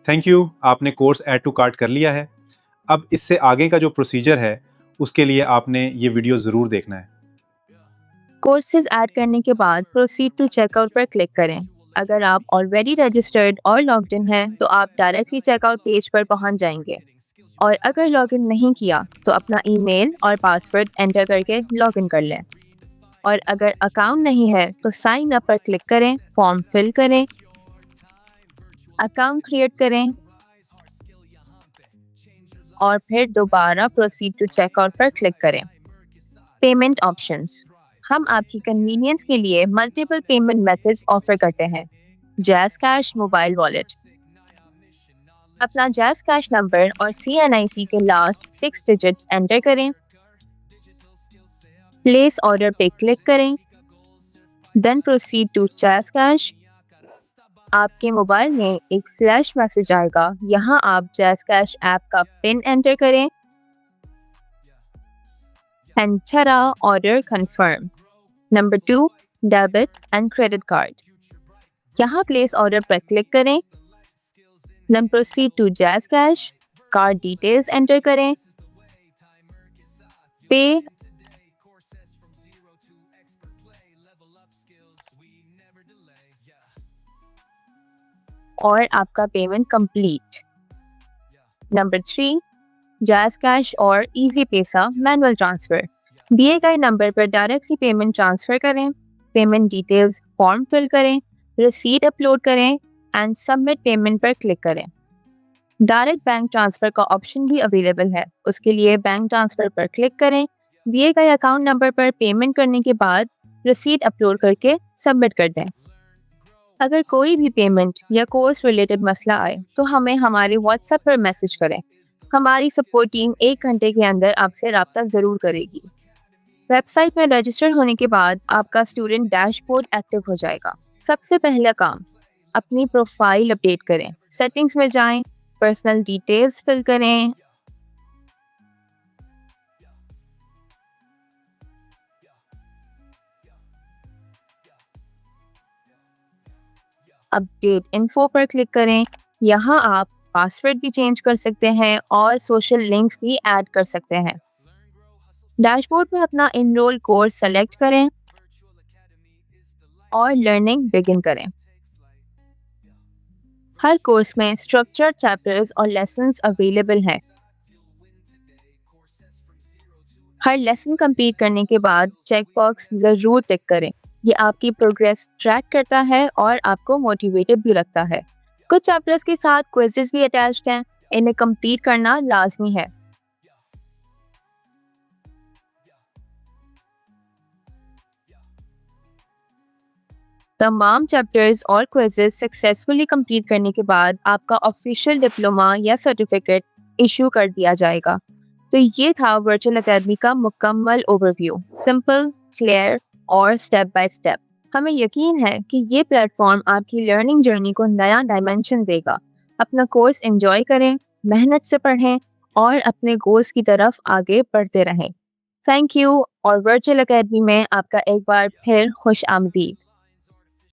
Thank you, आपने course add to cart कर लिया है। अब इससे आगे का जो प्रोसीजर है उसके लिए आपने ये वीडियो ज़रूर देखना है। कोर्सेज ऐड करने के बाद प्रोसीड टू चेकआउट पर क्लिक करें। अगर आप ऑलरेडी रजिस्टर्ड और लॉग्ड इन हैं तो आप डायरेक्टली चेकआउट पेज पर पहुंच जाएंगे। और अगर लॉगिन नहीं किया तो अपना ईमेल और पासवर्ड एंटर करके लॉगिन कर लें। और अगर अकाउंट नहीं है तो साइन अप पर क्लिक करें, फॉर्म फिल करें, अकाउंट क्रिएट करें और फिर दोबारा प्रोसीड टू चेकआउट पर क्लिक करें। Payment options. हम आपकी कन्वीनियंस के लिए मल्टीपल पेमेंट मेथड्स ऑफर करते हैं। Jazz cash mobile wallet. अपना जैज़ कैश नंबर और CNIC के लास्ट 6 डिजिट्स एंटर करें। प्लेस ऑर्डर पे क्लिक करें, then proceed to Jazz cash. आपके मोबाइल में एक फ्लैश मैसेज आएगा। यहाँ आप जैज़ कैश ऐप का पिन एंटर करें। Enter order confirm. Number 2, debit and credit card. यहाँ प्लेस ऑर्डर पर क्लिक करें, then proceed to Jazz cash. Card details enter करें, पे और आपका payment complete. Number 3, jazz cash और इजी पैसा मैनुअल ट्रांसफ़र। दिए गए नंबर पर डायरेक्टली पेमेंट ट्रांसफ़र करें, पेमेंट डिटेल्स फॉर्म फिल करें, रिसीट अपलोड करें एंड सबमिट पेमेंट पर क्लिक करें। डायरेक्ट बैंक ट्रांसफ़र का ऑप्शन भी अवेलेबल है। उसके लिए बैंक ट्रांसफ़र पर क्लिक करें, दिए गए अकाउंट नंबर पर पेमेंट करने के बाद रिसीट अपलोड करके सबमिट कर दें। अगर कोई भी पेमेंट या कोर्स रिलेटेड मसला आए तो हमें हमारे व्हाट्सएप पर मैसेज करें। हमारी सपोर्ट टीम 1 घंटे के अंदर आपसे राब्ता ज़रूर करेगी। वेबसाइट में रजिस्टर होने के बाद आपका स्टूडेंट डैशबोर्ड एक्टिव हो जाएगा। सबसे पहला काम, अपनी प्रोफाइल अपडेट करें। सेटिंग्स में जाएं, पर्सनल डिटेल्स फिल करें, अपडेट इन्फो पर क्लिक करें। यहाँ आप पासवर्ड भी चेंज कर सकते हैं और सोशल लिंक्स भी ऐड कर सकते हैं। डैशबोर्ड में अपना इनरोल कोर्स सेलेक्ट करें और लर्निंग बिगिन करें। हर कोर्स में स्ट्रक्चर्ड चैप्टर्स और लेसन्स अवेलेबल हैं। हर लेसन कंप्लीट करने के बाद चेक बॉक्स ज़रूर टिक करें। ये आपकी प्रोग्रेस ट्रैक करता है और आपको मोटिवेटेड भी रखता है। कुछ चैप्टर्स के साथ क्विज़ेस भी अटैच्ड हैं, इन्हें कंप्लीट करना लाजमी है। तमाम चैप्टर्स और क्विज़ेस सक्सेसफुली कंप्लीट करने के बाद आपका ऑफिशियल डिप्लोमा या सर्टिफिकेट इशू कर दिया जाएगा। तो ये था वर्चुअल एकेडमी का मुकम्मल ओवरव्यू, सिंपल, क्लियर और स्टेप बाय स्टेप। हमें यकीन है कि ये प्लेटफॉर्म आपकी लर्निंग जर्नी को नया डायमेंशन देगा। अपना कोर्स एंजॉय करें, मेहनत से पढ़ें और अपने गोल्स की तरफ आगे बढ़ते रहें। थैंक यू और वर्चुअल एकेडमी में आपका एक बार फिर खुश आमदीद।